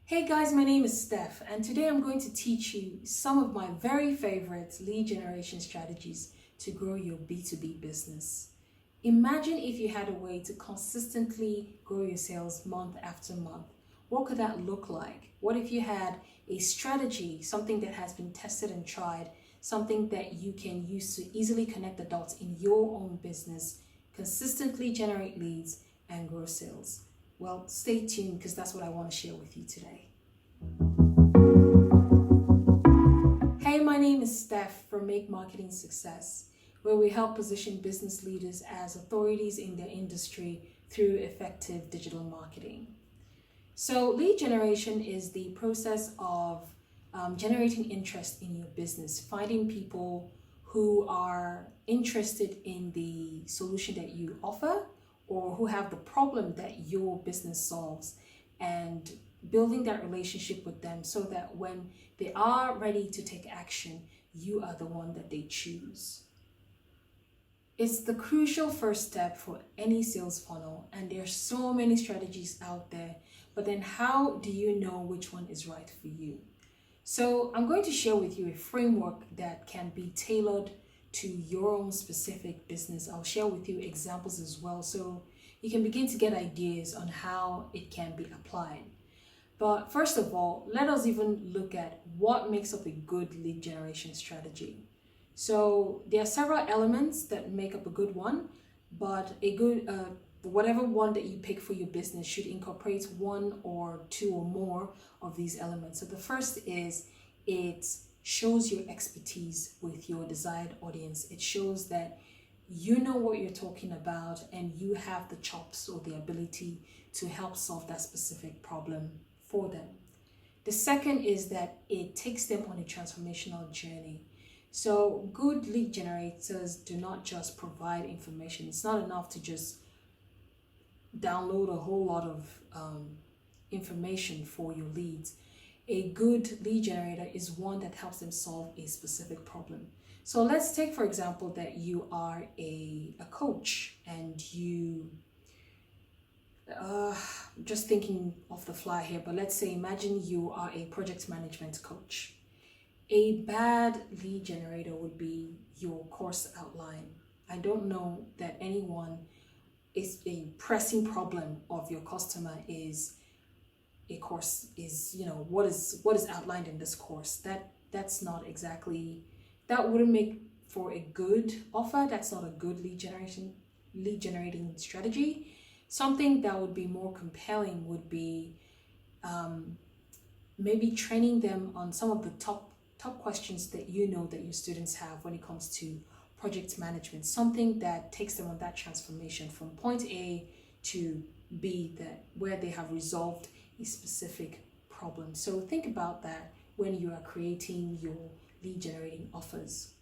Hey guys, my name is Steph, and today I'm going to teach you some of my very favorite lead generation strategies to grow your B2B business. Imagine if you had a way to consistently grow your sales month after month. What could that look like? What if you had a strategy, something that has been tested and tried, something that you can use to easily connect the dots in your own business, consistently generate leads, and grow sales? Well, stay tuned because that's what I want to share with you today. Hey, my name is Steph from Make Marketing Success, where we help position business leaders as authorities in their industry through effective digital marketing. So, lead generation is the process of generating interest in your business, finding people who are interested in the solution that you offer or who have the problem that your business solves, and building that relationship with them so that when they are ready to take action, you are the one that they choose. It's the crucial first step for any sales funnel, and there are so many strategies out there, but then how do you know which one is right for you? So I'm going to share with you a framework that can be tailored to your own specific business. I'll share with you examples as well so you can begin to get ideas on how it can be applied. But first of all, let us even look at what makes up a good lead generation strategy. So there are several elements that make up a good one, but a good whatever one that you pick for your business should incorporate one or two or more of these elements. So the first is it shows your expertise with your desired audience. It shows that you know what you're talking about and you have the chops or the ability to help solve that specific problem for them. The second is that it takes them on a transformational journey. So good lead generators do not just provide information. It's not enough to just download a whole lot of information for your leads. A good lead generator is one that helps them solve a specific problem. So let's take, for example, that you are a coach and you, just thinking off the fly here, but let's say, imagine you are a project management coach. A bad lead generator would be your course outline. I don't know that anyone is a pressing problem of your customer is a course is, what is outlined in this course. That's not exactly, that wouldn't make for a good offer. That's not a good lead generating strategy. Something that would be more compelling would be maybe training them on some of the top questions that that your students have when it comes to project management, something that takes them on that transformation from point A to B, that where they have resolved a specific problem. So think about that when you are creating your lead generating offers.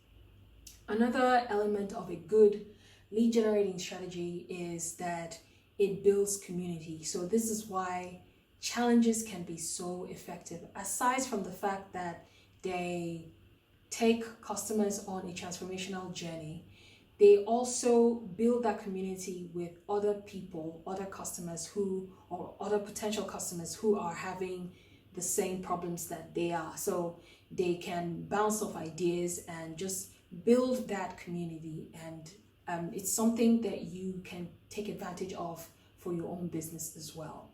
Another element of a good lead generating strategy is that it builds community. So this is why challenges can be so effective, aside from the fact that they take customers on a transformational journey. They also build that community with other people, other customers or other potential customers who are having the same problems that they are. So they can bounce off ideas and just build that community. And it's something that you can take advantage of for your own business as well.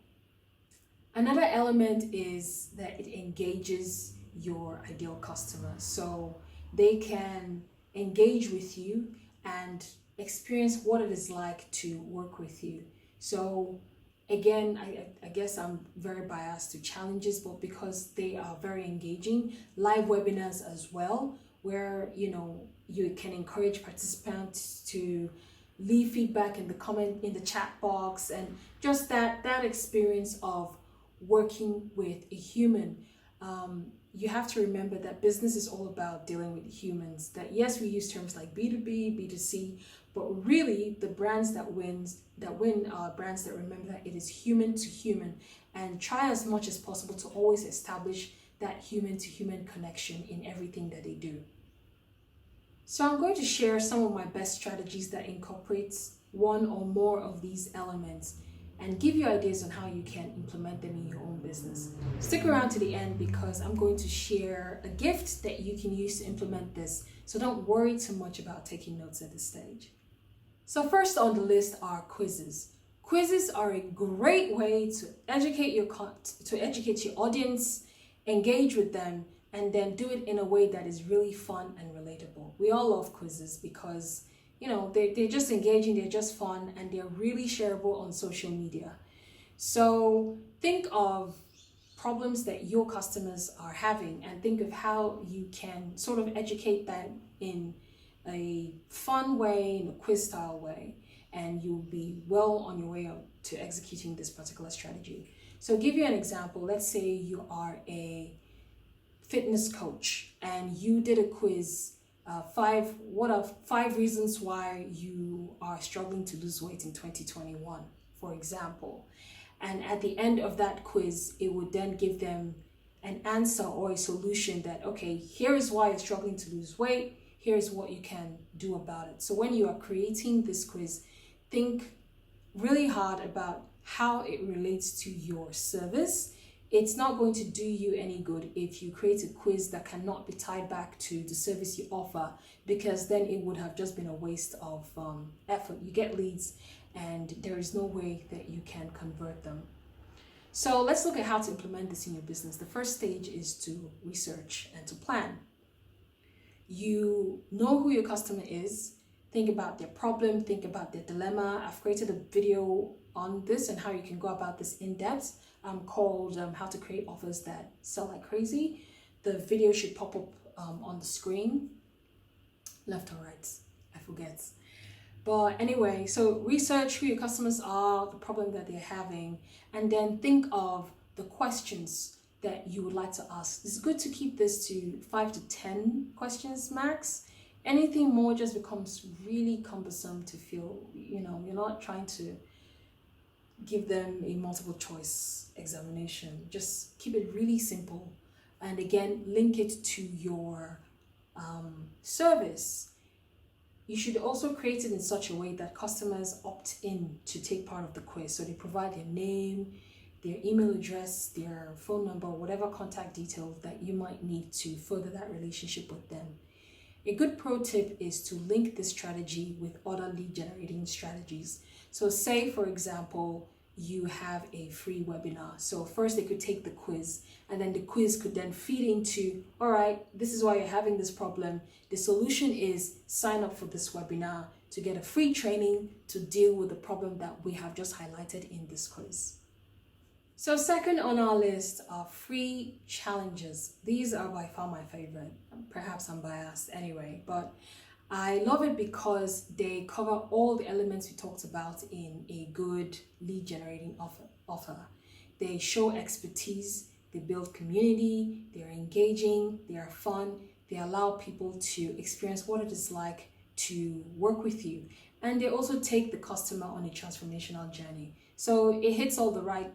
Another element is that it engages your ideal customer. So they can engage with you and experience what it is like to work with you. So again, I guess I'm very biased to challenges, but because they are very engaging, live webinars as well, where you can encourage participants to leave feedback in the chat box, and just that experience of working with a human. You have to remember that business is all about dealing with humans. That yes, we use terms like B2B, B2C, but really the brands that win are brands that remember that it is human to human, and try as much as possible to always establish that human to human connection in everything that they do. So I'm going to share some of my best strategies that incorporates one or more of these elements. and give you ideas on how you can implement them in your own business. Stick around to the end because I'm going to share a gift that you can use to implement this, so don't worry too much about taking notes at this stage. So first on the list are quizzes. Quizzes are a great way to educate your audience, engage with them, and then do it in a way that is really fun and relatable. We all love quizzes because they're just engaging, they're just fun, and they're really shareable on social media. So think of problems that your customers are having and think of how you can sort of educate them in a fun way, in a quiz style way, and you'll be well on your way to executing this particular strategy. So give you an example. Let's say you are a fitness coach and you did a quiz. What are 5 reasons why you are struggling to lose weight in 2021, for example. And at the end of that quiz, it would then give them an answer or a solution that, okay, here is why you're struggling to lose weight. Here's what you can do about it. So when you are creating this quiz, think really hard about how it relates to your service. It's not going to do you any good if you create a quiz that cannot be tied back to the service you offer, because then it would have just been a waste of effort. You get leads and there is no way that you can convert them. So let's look at how to implement this in your business. The first stage is to research and to plan. You know who your customer is, think about their problem, think about their dilemma. I've created a video on this and how you can go about this in depth, called How to Create Offers That Sell Like Crazy. The video should pop up on the screen, left or right, I forget. But anyway, so research who your customers are, the problem that they're having, and then think of the questions that you would like to ask. It's good to keep this to 5 to 10 questions max. Anything more just becomes really cumbersome to feel, you're not trying to give them a multiple choice examination. Just keep it really simple. And again, link it to your service. You should also create it in such a way that customers opt in to take part of the quiz. So they provide their name, their email address, their phone number, whatever contact details that you might need to further that relationship with them. A good pro tip is to link this strategy with other lead generating strategies. So say, for example, you have a free webinar. So first they could take the quiz, and then the quiz could then feed into, all right, this is why you're having this problem. The solution is sign up for this webinar to get a free training to deal with the problem that we have just highlighted in this quiz. So second on our list are free challenges. These are by far my favorite. Perhaps I'm biased anyway, but I love it because they cover all the elements we talked about in a good lead generating offer. They show expertise, they build community, they're engaging, they are fun, they allow people to experience what it is like to work with you, and they also take the customer on a transformational journey. So it hits all the right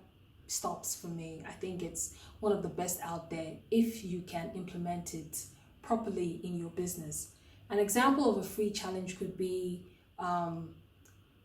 stops for me. I think it's one of the best out there if you can implement it properly in your business. An example of a free challenge could be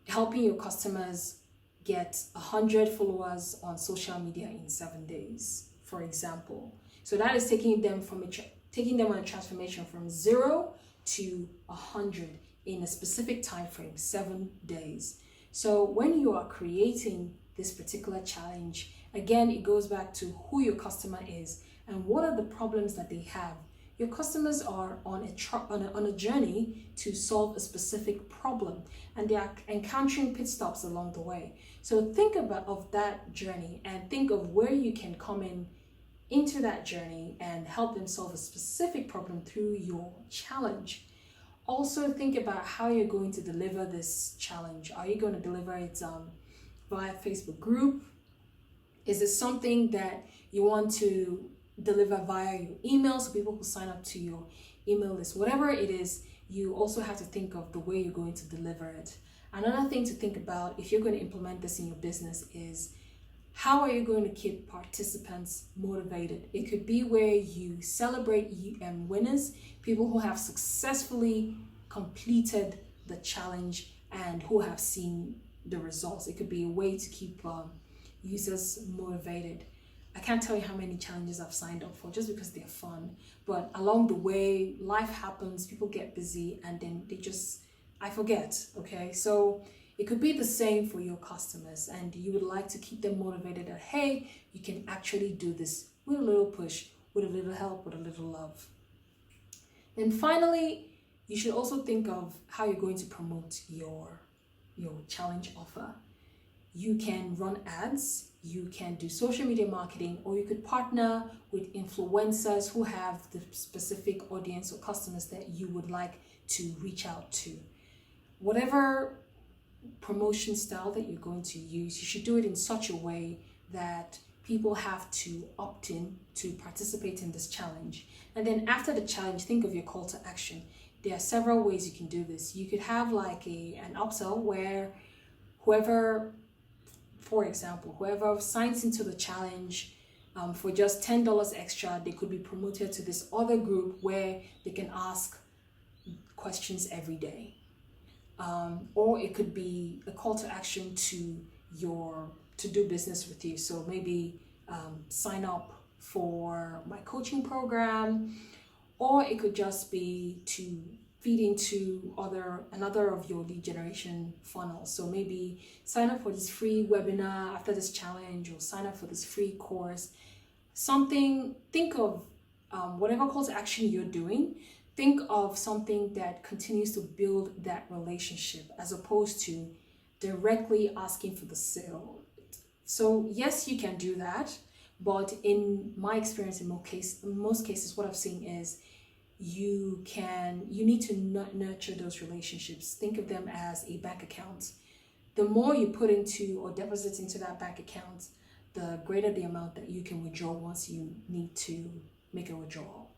helping your customers get 100 followers on social media in 7 days, for example. So that is taking them on a transformation from 0 to 100 in a specific time frame, 7 days. So when you are creating this particular challenge, again, it goes back to who your customer is and what are the problems that they have. Your customers are on a journey to solve a specific problem, and they are encountering pit stops along the way. So think of that journey and think of where you can come into that journey and help them solve a specific problem through your challenge. Also think about how you're going to deliver this challenge. Are you going to deliver it via Facebook group? Is it something that you want to deliver via your email so people will sign up to your email list? Whatever it is, you also have to think of the way you're going to deliver it. Another thing to think about if you're going to implement this in your business is how are you going to keep participants motivated? It could be where you celebrate winners, people who have successfully completed the challenge and who have seen the results. It could be a way to keep users motivated. I can't tell you how many challenges I've signed up for just because they're fun. But along the way, life happens, people get busy, and then I forget, okay? So it could be the same for your customers, and you would like to keep them motivated that, hey, you can actually do this with a little push, with a little help, with a little love. Then finally, you should also think of how you're going to promote your challenge offer. You can run ads, you can do social media marketing, or you could partner with influencers who have the specific audience or customers that you would like to reach out to. Whatever promotion style that you're going to use, you should do it in such a way that people have to opt in to participate in this challenge. And then after the challenge, think of your call to action. There are several ways you can do this. You could have like an upsell where whoever signs into the challenge for just $10 extra, they could be promoted to this other group where they can ask questions every day. Or it could be a call to action to do business with you. So maybe sign up for my coaching program, or it could just be to feed into another of your lead generation funnels. So maybe sign up for this free webinar after this challenge, or sign up for this free course. Think of whatever call to action you're doing, think of something that continues to build that relationship as opposed to directly asking for the sale. So yes, you can do that, but in my experience, in most cases, what I've seen is you need to nurture those relationships. Think of them as a bank account. The more you put into or deposit into that bank account, the greater the amount that you can withdraw once you need to make a withdrawal.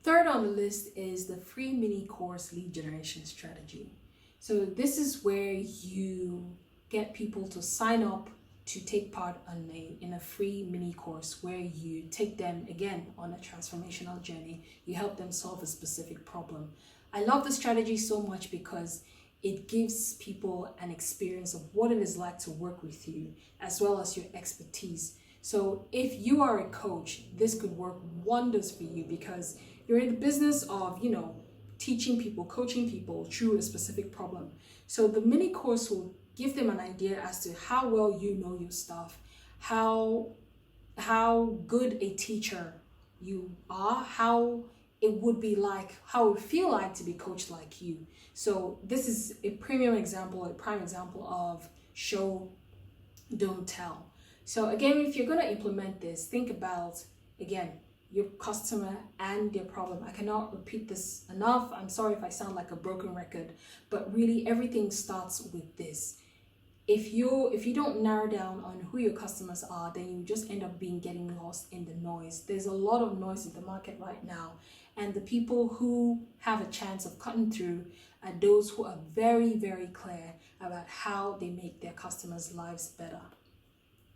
Third on the list is the free mini course lead generation strategy. So this is where you get people to sign up to take part in a free mini course where you take them again on a transformational journey. You help them solve a specific problem. I love the strategy so much because it gives people an experience of what it is like to work with you, as well as your expertise. So if you are a coach, this could work wonders for you because you're in the business of, teaching people, coaching people through a specific problem. So the mini course will give them an idea as to how well you know your stuff, how good a teacher you are, how it would feel like to be coached like you. So this is a prime example of show, don't tell. So again, if you're going to implement this, think about, again, your customer and their problem. I cannot repeat this enough. I'm sorry if I sound like a broken record, but really everything starts with this. If you don't narrow down on who your customers are, then you just end up getting lost in the noise. There's a lot of noise in the market right now, and the people who have a chance of cutting through are those who are very, very clear about how they make their customers' lives better.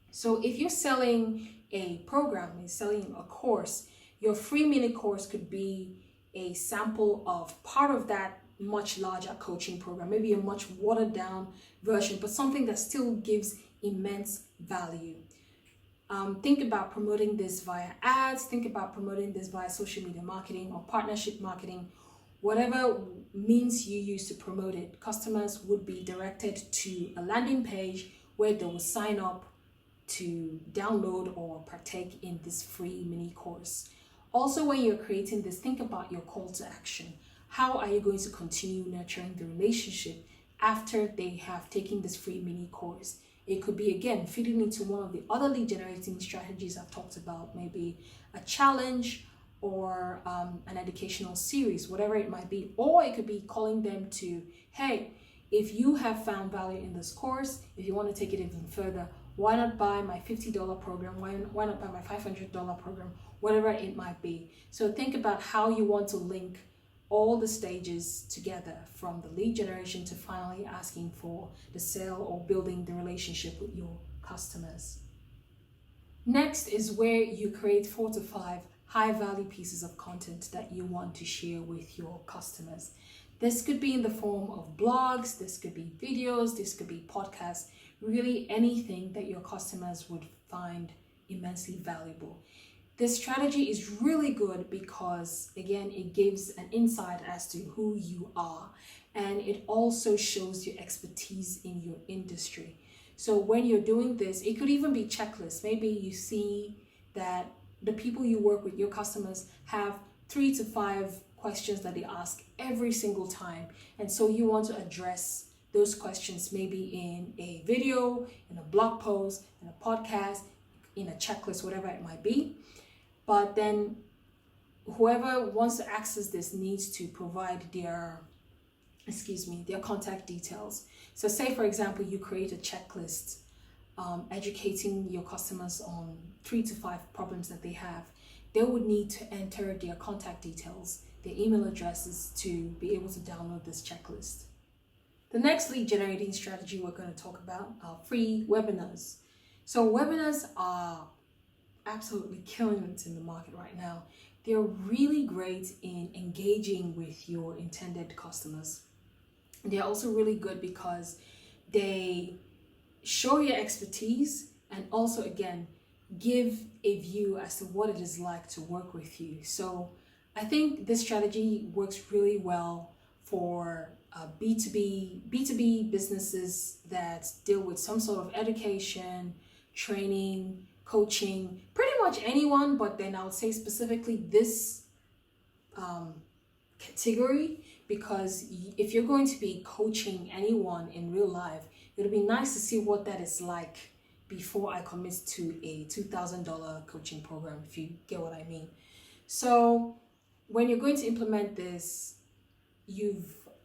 So if you're selling a program, you're selling a course, your free mini course could be a sample of part of that much larger coaching program, maybe a much watered down version, but something that still gives immense value. Think about promoting this via ads, think about promoting this via social media marketing or partnership marketing. Whatever means you use to promote it, customers would be directed to a landing page where they will sign up to download or partake in this free mini course. Also, when you're creating this, think about your call to action. How are you going to continue nurturing the relationship after they have taken this free mini course? It could be, again, feeding into one of the other lead generating strategies I've talked about, maybe a challenge or an educational series, whatever it might be. Or it could be calling them to, hey, if you have found value in this course, if you want to take it even further, why not buy my $50 program? Why not buy my $500 program? Whatever it might be. So think about how you want to link all the stages together, from the lead generation to finally asking for the sale or building the relationship with your customers. Next is where you create 4 to 5 high value pieces of content that you want to share with your customers. This could be in the form of blogs, this could be videos, this could be podcasts, really anything that your customers would find immensely valuable. This strategy is really good because, again, it gives an insight as to who you are, and it also shows your expertise in your industry. So when you're doing this, it could even be checklists. Maybe you see that the people you work with, your customers, have 3 to 5 questions that they ask every single time. And so you want to address those questions maybe in a video, in a blog post, in a podcast, in a checklist, whatever it might be. But then whoever wants to access this needs to provide their contact details. So say, for example, you create a checklist educating your customers on 3 to 5 problems that they have. They would need to enter their contact details, their email addresses, to be able to download this checklist. The next lead generating strategy we're going to talk about are free webinars. So webinars are absolutely killing it in the market right now. They're really great in engaging with your intended customers. They're also really good because they show your expertise and also, again, give a view as to what it is like to work with you. So I think this strategy works really well for B2B businesses that deal with some sort of education, training, coaching, pretty much anyone, but then I would say specifically this category, because if you're going to be coaching anyone in real life, it would be nice to see what that is like before I commit to a $2,000 coaching program, if you get what I mean. So when you're going to implement this,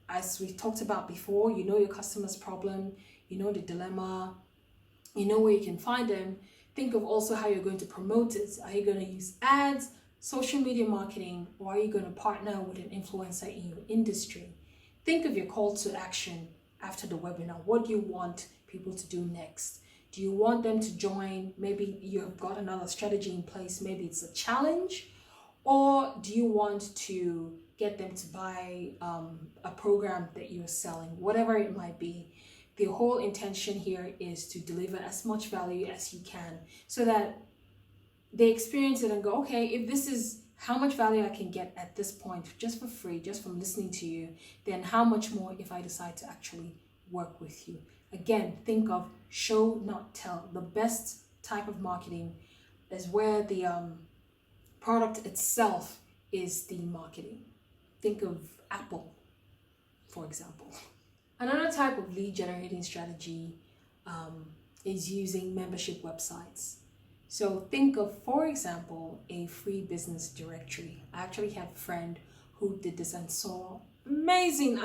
as we talked about before, you know your customer's problem, you know the dilemma, you know where you can find them. Think of also how you're going to promote it. Are you going to use ads, social media marketing, or are you going to partner with an influencer in your industry? Think of your call to action after the webinar. What do you want people to do next? Do you want them to join? Maybe you've got another strategy in place. Maybe it's a challenge. Or do you want to get them to buy a program that you're selling? Whatever it might be. The whole intention here is to deliver as much value as you can so that they experience it and go, okay, if this is how much value I can get at this point, just for free, just from listening to you, then how much more if I decide to actually work with you? Again, think of show, not tell. The best type of marketing is where the product itself is the marketing. Think of Apple, for example. Another type of lead generating strategy is using membership websites. So think of, for example, a free business directory. I actually have a friend who did this and saw amazing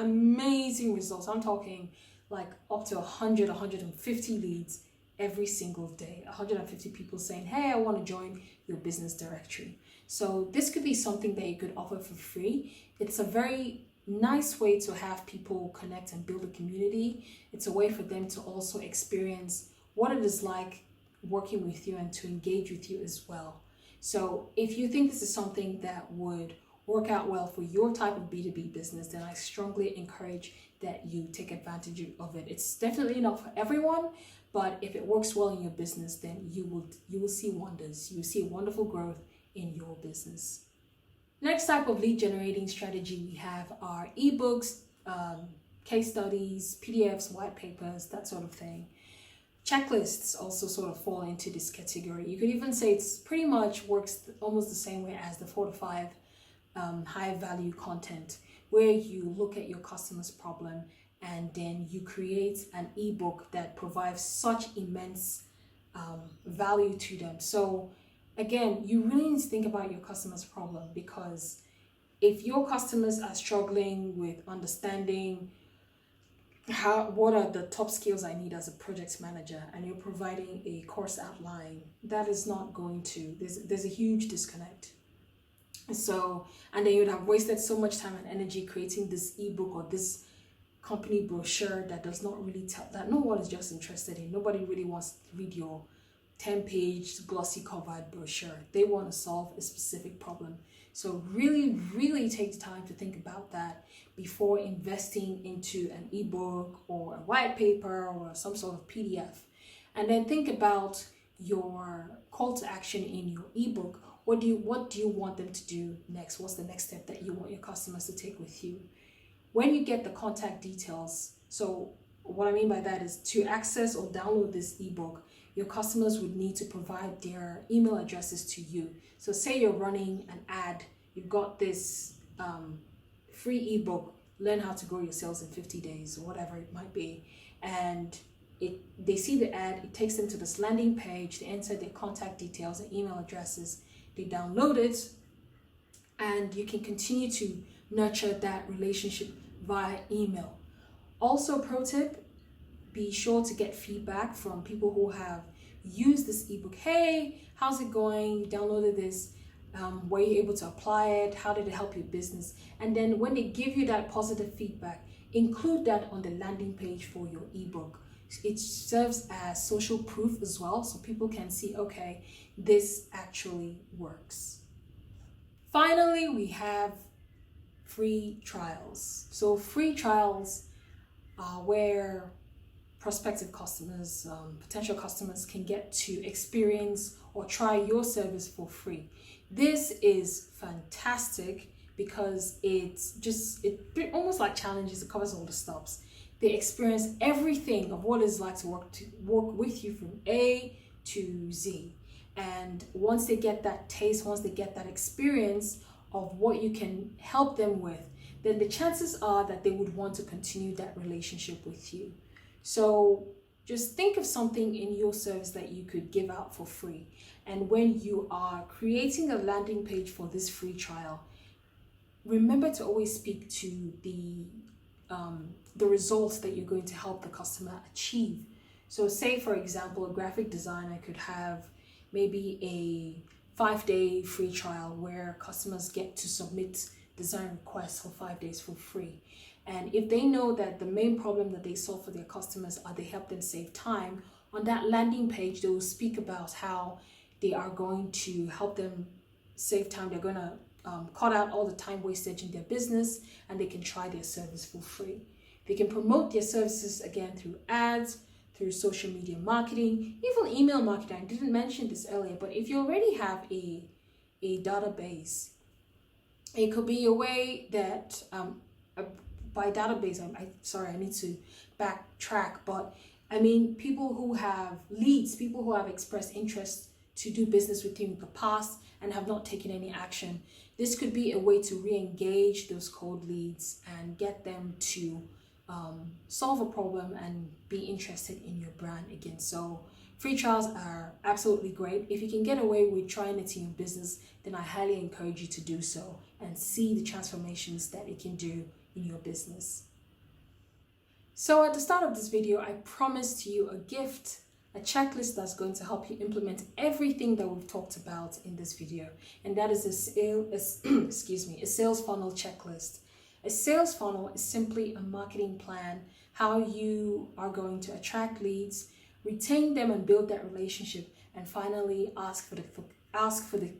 results. I'm talking like up to 100, 150 leads every single day. 150 people saying, hey, I want to join your business directory. So this could be something that you could offer for free. It's a very nice way to have people connect and build a community. It's a way for them to also experience what it is like working with you and to engage with you as well. So if you think this is something that would work out well for your type of B2B business, then I strongly encourage that you take advantage of it. It's definitely not for everyone, but if it works well in your business, then you will see wonders. You will see wonderful growth in your business. Next type of lead generating strategy we have are ebooks, case studies, PDFs, white papers, that sort of thing. Checklists also sort of fall into this category. You could even say it's pretty much works almost the same way as the 4 to 5 high value content, where you look at your customer's problem and then you create an ebook that provides such immense value to them. So again, you really need to think about your customer's problem, because if your customers are struggling with understanding what are the top skills I need as a project manager, and you're providing a course outline, that is not going to, there's a huge disconnect. So, and then you'd have wasted so much time and energy creating this ebook or this company brochure that does not really tell, that no one is just interested in. Nobody really wants to read your 10-page glossy covered brochure. They want to solve a specific problem. So really take the time to think about that before investing into an ebook or a white paper or some sort of PDF. And then think about your call to action in your ebook. What do you want them to do next? What's the next step that you want your customers to take with you? When you get the contact details, so what I mean by that is to access or download this ebook, your customers would need to provide their email addresses to you. So say you're running an ad, you've got this free ebook, Learn How to Grow Your Sales in 50 Days, or whatever it might be. And they see the ad, it takes them to this landing page, they enter their contact details and email addresses, they download it, and you can continue to nurture that relationship via email. Also, pro tip, be sure to get feedback from people who have used this ebook. Hey, how's it going? You downloaded this. Were you able to apply it? How did it help your business? And then when they give you that positive feedback, include that on the landing page for your ebook. It serves as social proof as well, so people can see, okay, this actually works. Finally, we have free trials. So free trials are where prospective customers, potential customers can get to experience or try your service for free. This is fantastic because it almost like challenges, it covers all the stops. They experience everything of what it's like to work with you from A to Z. And once they get that taste, once they get that experience of what you can help them with, then the chances are that they would want to continue that relationship with you. So just think of something in your service that you could give out for free. And when you are creating a landing page for this free trial, remember to always speak to the results that you're going to help the customer achieve. So say, for example, a graphic designer could have maybe a 5-day free trial where customers get to submit design requests for 5 days for free. And if they know that the main problem that they solve for their customers are they help them save time, on that landing page, they will speak about how they are going to help them save time. They're going to cut out all the time wastage in their business, and they can try their service for free. They can promote their services again through ads, through social media marketing, even email marketing. I didn't mention this earlier, but if you already have a database, it could be a way that by database, I need to backtrack, but I mean people who have leads, people who have expressed interest to do business with you in the past and have not taken any action. This could be a way to re-engage those cold leads and get them to solve a problem and be interested in your brand again. So free trials are absolutely great. If you can get away with trying it in your business, then I highly encourage you to do so and see the transformations that it can do in your business. So at the start of this video, I promised you a gift, a checklist that's going to help you implement everything that we've talked about in this video. And that is a sales funnel checklist. A sales funnel is simply a marketing plan, how you are going to attract leads, retain them and build that relationship, and finally ask for the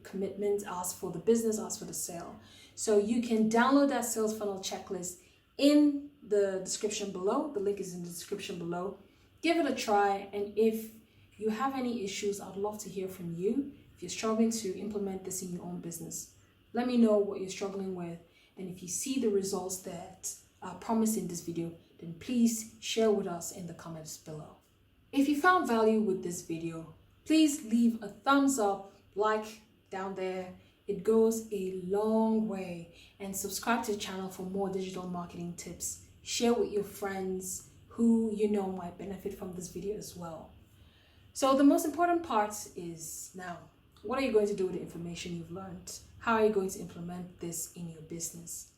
commitment, ask for the business, ask for the sale. So you can download that sales funnel checklist in the description below. The link is in the description below. Give it a try, and if you have any issues, I'd love to hear from you. If you're struggling to implement this in your own business, let me know what you're struggling with. And if you see the results that are promised in this video, then please share with us in the comments below. If you found value with this video, please leave a thumbs up, like down there. It goes a long way. And subscribe to the channel for more digital marketing tips. Share with your friends who you know might benefit from this video as well. So the most important part is now, what are you going to do with the information you've learned? How are you going to implement this in your business?